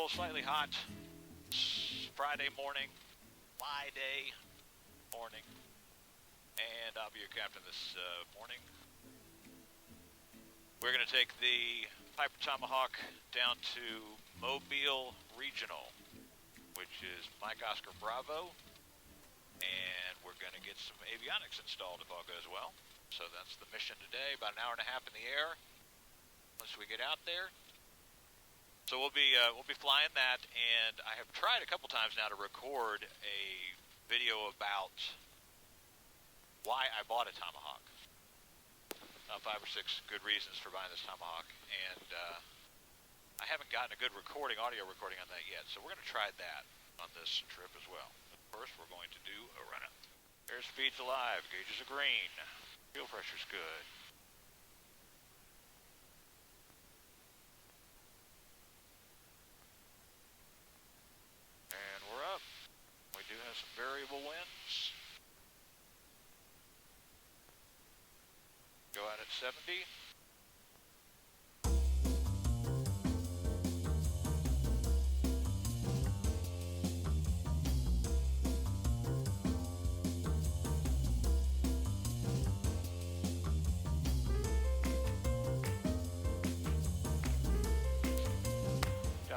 beautiful, slightly hot Friday morning, fly day morning, and I'll be your captain this morning. We're going to take the Piper Tomahawk down to Mobile Regional, which is Mike Oscar Bravo, and we're going to get some avionics installed if all goes well. So that's the mission today, about an hour and a half in the air, once we get out there. So we'll be flying that, and I have tried a couple times now to record a video about why I bought a Tomahawk. 5 or 6 good reasons for buying this Tomahawk, and I haven't gotten a good audio recording on that yet. So we're going to try that on this trip as well. But first, we're going to do a run-up. Airspeed's alive, gauges are green, fuel pressure's good. And we're up. We do have some variable winds. Go out at 70.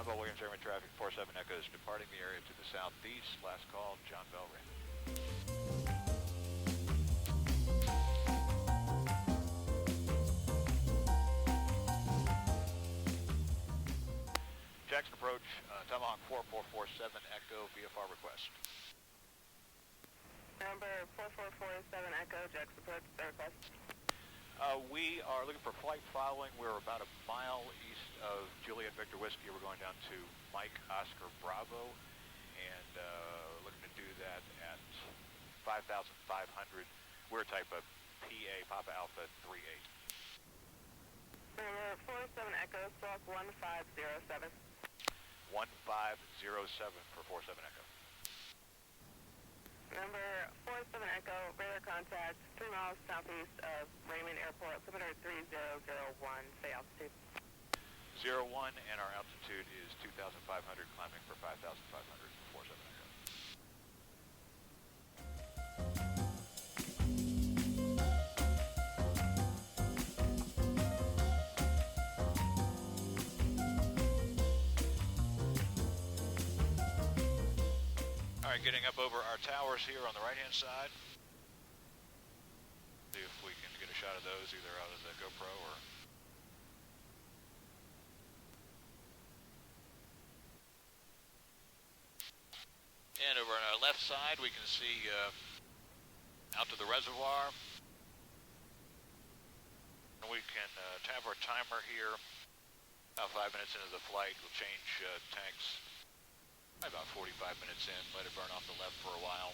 Bell Williams Airman traffic 47 Echoes departing the area to the southeast. Last call, John Bell Raymond. Jackson approach, Tomahawk 4447 Echo VFR request. Number 4447 Echo, Jackson approach, request. We are looking for flight following. We're about a mile east of Juliet Victor Whiskey. We're going down to Mike Oscar Bravo, and looking to do that at 5,500. We're a type of PA, Papa Alpha 38. Number 47 Echo, squawk 1507. 1507 for 47 Echo. Number 47 Echo, radar contact 3 miles southeast of Raymond Airport, altimeter 3001, say altitude. 01, and our altitude is 2,500, climbing for 5,500 for 47 Echo. Alright, getting up over our towers here on the right-hand side. See if we can get a shot of those either out of the GoPro or... And over on our left side, we can see out to the reservoir. And we can tap our timer here. About 5 minutes into the flight, we'll change tanks. About 45 minutes in, let it burn off the left for a while.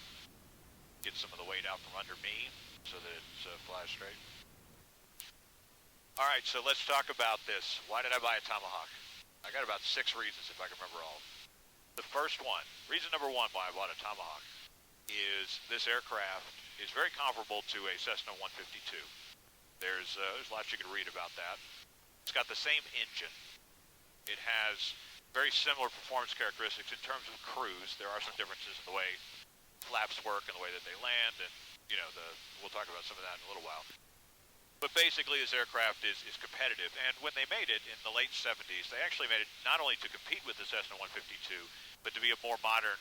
Get some of the weight out from under me so that it flies straight. All right, so let's talk about this. Why did I buy a Tomahawk? I got about 6 reasons if I can remember all. The first one, reason number 1 why I bought a Tomahawk is this aircraft is very comparable to a Cessna 152. There's lots you can read about that. It's got the same engine. It has very similar performance characteristics in terms of cruise. There are some differences in the way flaps work and the way that they land, and you know, we'll talk about some of that in a little while. But basically, this aircraft is competitive, and when they made it in the late 70s, they actually made it not only to compete with the Cessna 152, but to be a more modern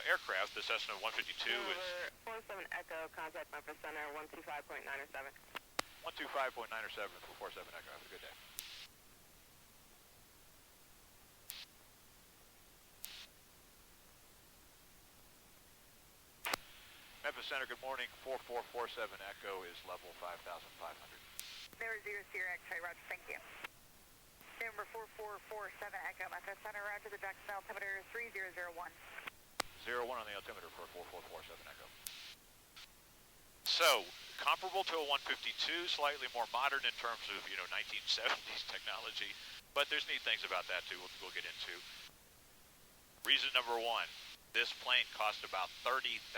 aircraft. The Cessna 152 is... 47 Echo, contact Memphis Center, 125.907. 125.907 for 47 Echo. Have a good day. Memphis Center, good morning. 4447 Echo is level 5,500. Number 0 Sierra X-ray, roger, thank you. Number 4447 Echo, Memphis Center, roger, the Jackson altimeter 3001. 01 on the altimeter for 4447 Echo. So, comparable to a 152, slightly more modern in terms of, you know, 1970s technology, but there's neat things about that too we'll get into. Reason number 1. This plane cost about $30,000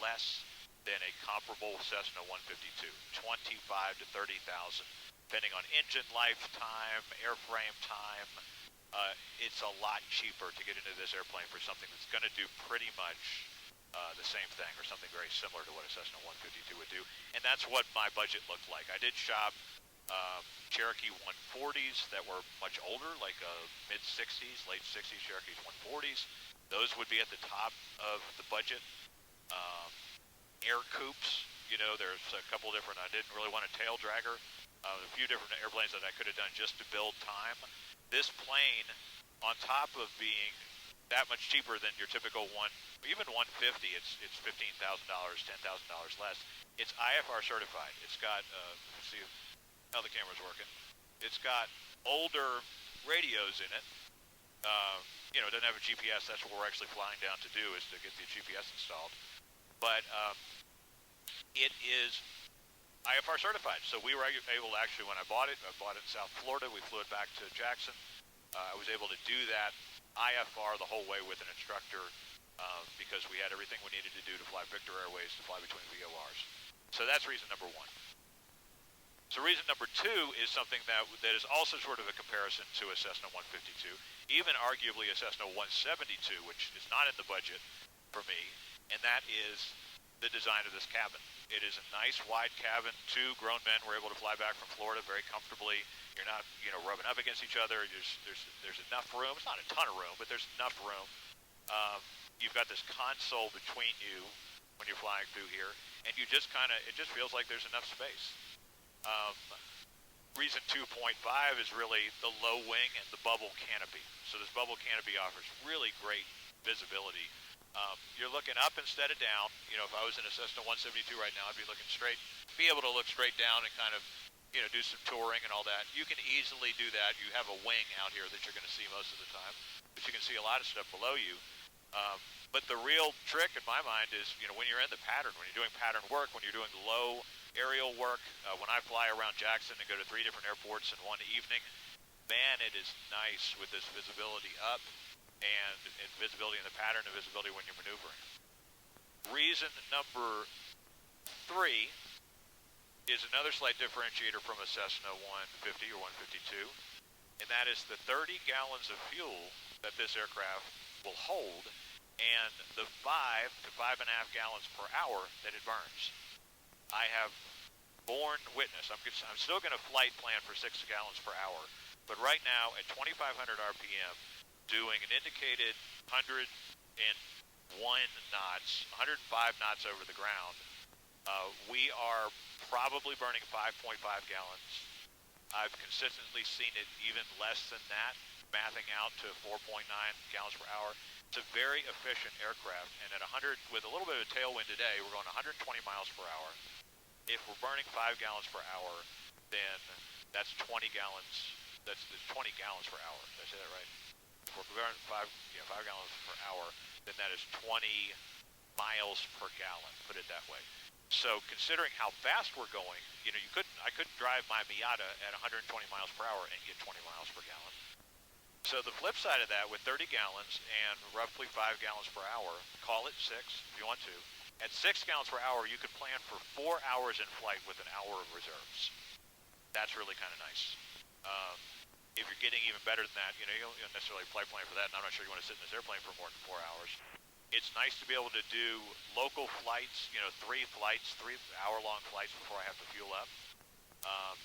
less than a comparable Cessna 152, $25,000 to $30,000, depending on engine lifetime, airframe time, it's a lot cheaper to get into this airplane for something that's going to do pretty much the same thing or something very similar to what a Cessna 152 would do. And that's what my budget looked like. I did shop Cherokee 140s that were much older, like mid-60s, late 60s Cherokees 140s. Those would be at the top of the budget. Air coupes, you know, there's a couple different, I didn't really want a tail dragger. A few different airplanes that I could have done just to build time. This plane, on top of being that much cheaper than your typical even 150, it's $15,000, $10,000 less. It's IFR certified. It's got, let's see how the camera's working. It's got older radios in it. You know, it doesn't have a GPS. That's what we're actually flying down to do, is to get the GPS installed. But it is IFR certified. So we were able to actually, when I bought it in South Florida. We flew it back to Jackson. I was able to do that IFR the whole way with an instructor because we had everything we needed to do to fly Victor Airways, to fly between VORs. So that's reason number one. So reason number two is something that is also sort of a comparison to a Cessna 152, even arguably a Cessna 172, which is not in the budget for me, and that is the design of this cabin. It is a nice wide cabin. Two grown men were able to fly back from Florida very comfortably. You're not, you know, rubbing up against each other. There's enough room. It's not a ton of room, but there's enough room. You've got this console between you when you're flying through here, and you just it just feels like there's enough space. Reason 2.5 is really the low wing and the bubble canopy. So this bubble canopy offers really great visibility. You're looking up instead of down. You know, if I was in a Cessna 172 right now, I'd be looking straight, be able to look straight down and kind of, you know, do some touring and all that. You can easily do that. You have a wing out here that you're going to see most of the time, but you can see a lot of stuff below you. But the real trick in my mind is, you know, when you're in the pattern, when you're doing pattern work, when you're doing low aerial work, when I fly around Jackson and go to 3 different airports in one evening, man, it is nice with this visibility up and visibility in the pattern and visibility when you're maneuvering. Reason number 3 is another slight differentiator from a Cessna 150 or 152, and that is the 30 gallons of fuel that this aircraft will hold and the 5 to 5.5 gallons per hour that it burns. I have borne witness. I'm still going to flight plan for 6 gallons per hour, but right now at 2,500 RPM, doing an indicated 101 knots, 105 knots over the ground, we are probably burning 5.5 gallons. I've consistently seen it even less than that, mathing out to 4.9 gallons per hour. It's a very efficient aircraft, and at 100, with a little bit of a tailwind today, we're going 120 miles per hour. If we're burning 5 gallons per hour, then that's 20 gallons. That's 20 gallons per hour. Did I say that right? If we're burning 5 gallons per hour, then that is 20 miles per gallon. Put it that way. So considering how fast we're going, you know, I couldn't drive my Miata at 120 miles per hour and get 20 miles per gallon. So the flip side of that, with 30 gallons and roughly 5 gallons per hour, call it 6 if you want to. At 6 gallons per hour, you could plan for 4 hours in flight with an hour of reserves. That's really kind of nice. If you're getting even better than that, you know, you don't necessarily flight plan for that, and I'm not sure you want to sit in this airplane for more than 4 hours. It's nice to be able to do local flights, you know, 3 hour-long flights before I have to fuel up.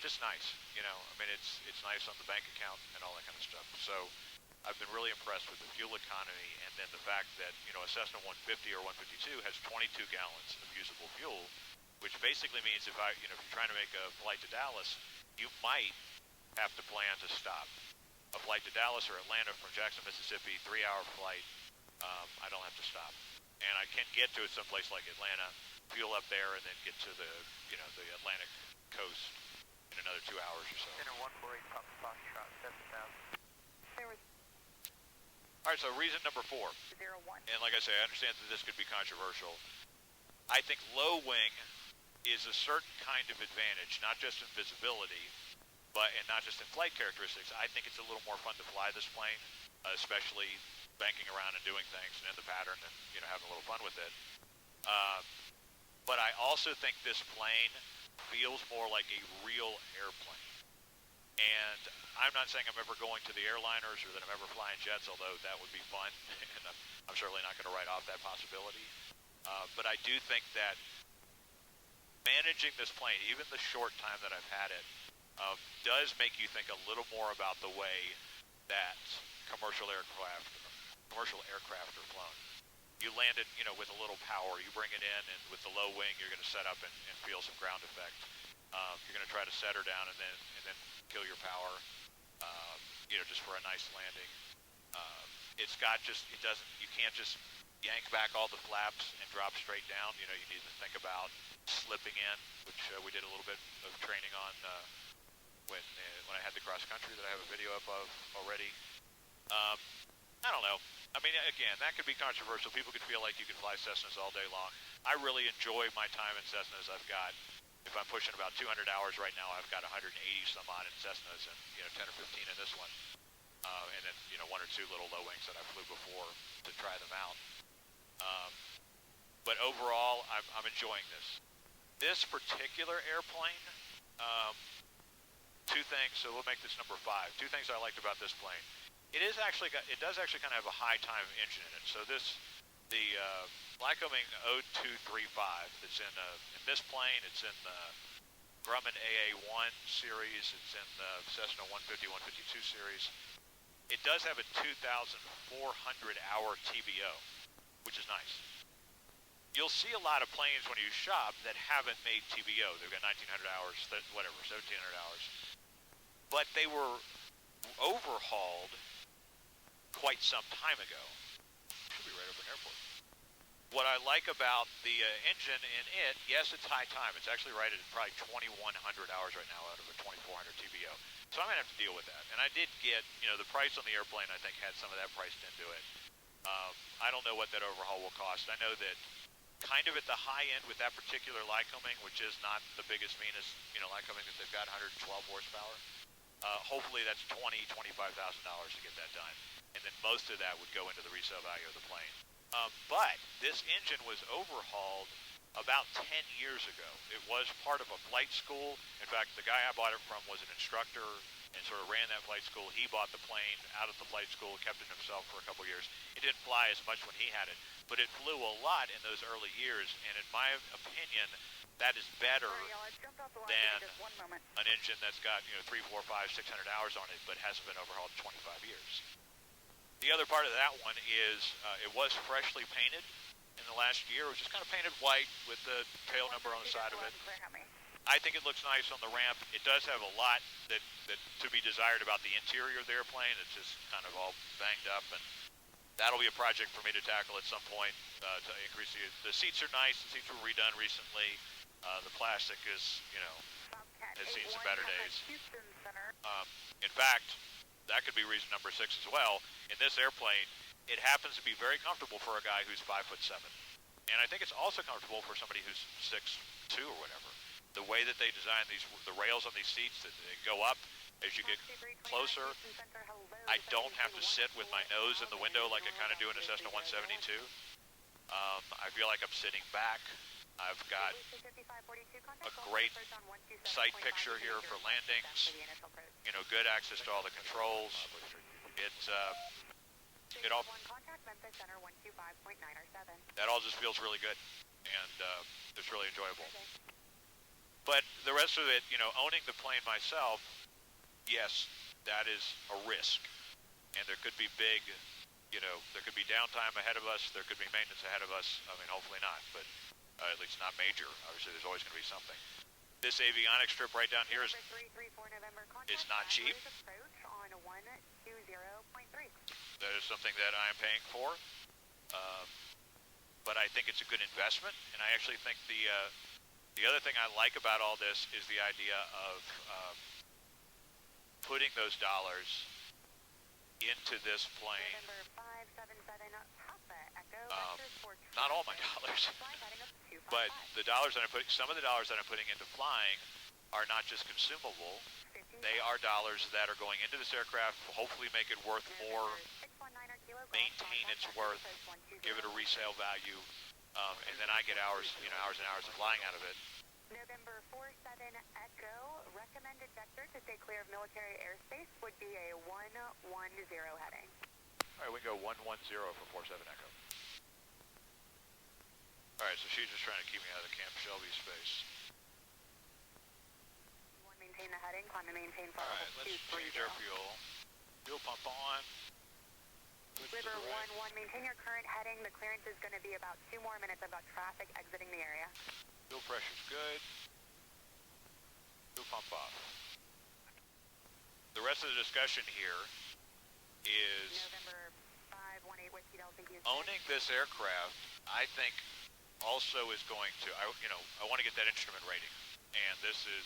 Just nice, you know. I mean, it's nice on the bank account and all that kind of stuff. So I've been really impressed with the fuel economy, and then the fact that, you know, a Cessna 150 or 152 has 22 gallons of usable fuel, which basically means if you're trying to make a flight to Dallas, you might have to plan to stop. A flight to Dallas or Atlanta from Jackson, Mississippi, 3-hour flight, I don't have to stop. And I can get to it someplace like Atlanta, fuel up there, and then get to the Atlantic coast in another 2 hours or so. Center 148, Papa Foxtrot, 7,000. All right, so reason number 4. 01. And like I say, I understand that this could be controversial. I think low wing is a certain kind of advantage, not just in visibility, and not just in flight characteristics. I think it's a little more fun to fly this plane, especially banking around and doing things and in the pattern and, you know, having a little fun with it. But I also think this plane feels more like a real airplane. And I'm not saying I'm ever going to the airliners or that I'm ever flying jets, although that would be fun, and I'm certainly not going to write off that possibility. But I do think that managing this plane, even the short time that I've had it, does make you think a little more about the way that commercial aircraft are flown. You land it, with a little power. You bring it in, and with the low wing, you're going to set up and feel some ground effect. You're going to try to set her down and then kill your power, just for a nice landing. You can't just yank back all the flaps and drop straight down. You need to think about slipping in, which we did a little bit of training on when I had the cross country that I have a video up of already. I don't know. I mean, again, that could be controversial. People could feel like you can fly Cessnas all day long. I really enjoy my time in Cessnas. If I'm pushing about 200 hours right now, I've got 180 some odd in Cessnas and 10 or 15 in this one. And then, one or two little low wings that I flew before to try them out. But overall, I'm enjoying this. This particular airplane, two things, so we'll make this number 5. Two things I liked about this plane. It does actually kind of have a high time engine in it. So the Lycoming 0235 that's in this plane, it's in the Grumman AA1 series, it's in the Cessna 150, 152 series. It does have a 2,400 hour TBO, which is nice. You'll see a lot of planes when you shop that haven't made TBO. They've got 1,900 hours, 1,700 hours. But they were overhauled quite some time ago. Should be right over an airport. What I like about the engine in it, yes, it's high time. It's actually rated at probably 2,100 hours right now out of a 2,400 TBO. So I'm going to have to deal with that. And I did get, the price on the airplane, I think, had some of that priced into it. I don't know what that overhaul will cost. I know that kind of at the high end with that particular Lycoming, which is not the biggest, meanest, Lycoming that they've got 112 horsepower. Hopefully that's $20,000, $25,000 to get that done. And then most of that would go into the resale value of the plane. But this engine was overhauled about 10 years ago. It was part of a flight school. In fact, the guy I bought it from was an instructor and sort of ran that flight school. He bought the plane out of the flight school, kept it himself for a couple years. It didn't fly as much when he had it, but it flew a lot in those early years. And in my opinion, that is better than an engine that's got 3, 4, 5, 600 hours on it, but hasn't been overhauled in 25 years. The other part of that one is it was freshly painted in the last year. It was just kind of painted white with the tail number on the side of it. I think it looks nice on the ramp. It does have a lot that to be desired about the interior of the airplane. It's just kind of all banged up, and that'll be a project for me to tackle at some point to increase the seats are nice. The seats were redone recently. The plastic is, has seen some better days. In fact, that could be reason number 6 as well. In this airplane, it happens to be very comfortable for a guy who's 5'7", and I think it's also comfortable for somebody who's 6'2" or whatever. The way that they design the rails on these seats, that they go up as you get closer. I don't have to sit with my nose in the window like I kind of do in a Cessna 172. I feel like I'm sitting back. I've got a great sight picture here for landings, good access to all the controls. That all just feels really good, and it's really enjoyable. But the rest of it, owning the plane myself, yes, that is a risk, and there could be there could be downtime ahead of us, there could be maintenance ahead of us. I mean, hopefully not, but at least not major. Obviously, there's always going to be something. This avionics strip right down here is not cheap. That is something that I am paying for, but I think it's a good investment, and I actually think the other thing I like about all this is the idea of putting those dollars into this plane. Not all my dollars, but the dollars that some of the dollars that I'm putting into flying are not just consumable. They are dollars that are going into this aircraft, hopefully make it worth more, maintain its worth, give it a resale value, and then I get hours and hours of flying out of it. November 47 Echo, recommended vector to stay clear of military airspace would be a 110 heading. All right, we can go 110 for 47 Echo. All right, so she's just trying to keep me out of the Camp Shelby space. You want to maintain the heading, climb and maintain for All right, let's change our fuel. Fuel pump on. River 11, maintain your current heading. The clearance is going to be about 2 more minutes. I've got traffic exiting the area. Fuel pressure's good. Fuel pump off. The rest of the discussion here is November 518 Whiskey Delta Houston. owning this aircraft. I think also is going to, I want to get that instrument rating, and this is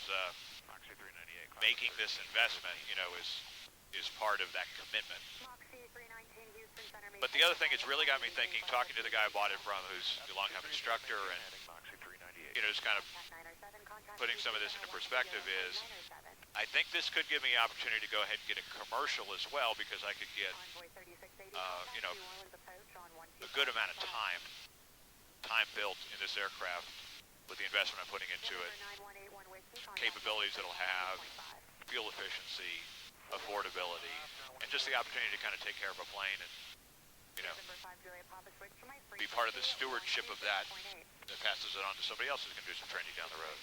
making this investment, is part of that commitment. But the other thing it's really got me thinking, talking to the guy I bought it from, who's a long-time instructor, and just kind of putting some of this into perspective is, I think this could give me the opportunity to go ahead and get a commercial as well, because I could get, a good amount of time built in this aircraft with the investment I'm putting into it, capabilities it'll have, fuel efficiency, affordability, and just the opportunity to kind of take care of a plane and, be part of the stewardship of that passes it on to somebody else who's going to do some training down the road.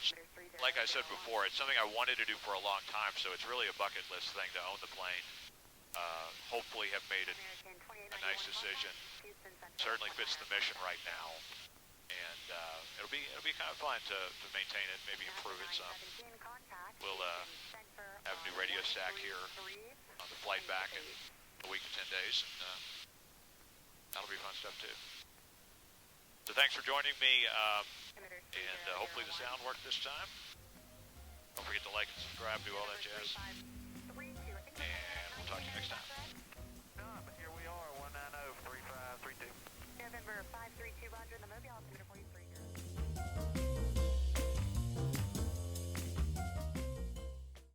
Like I said before, it's something I wanted to do for a long time, so it's really a bucket list thing to own the plane. Hopefully have made it a nice decision. Certainly fits the mission right now, and it'll be kind of fun to maintain it, maybe improve it some. We'll have a new radio stack here on the flight back in a week to 10 days, and that'll be fun stuff too. So thanks for joining me, and hopefully the sound worked this time. Don't forget to like and subscribe, do all that jazz, and we'll talk to you next time. Here we are, 190-3532. November 532, Roger, the Mobile altimeter 43.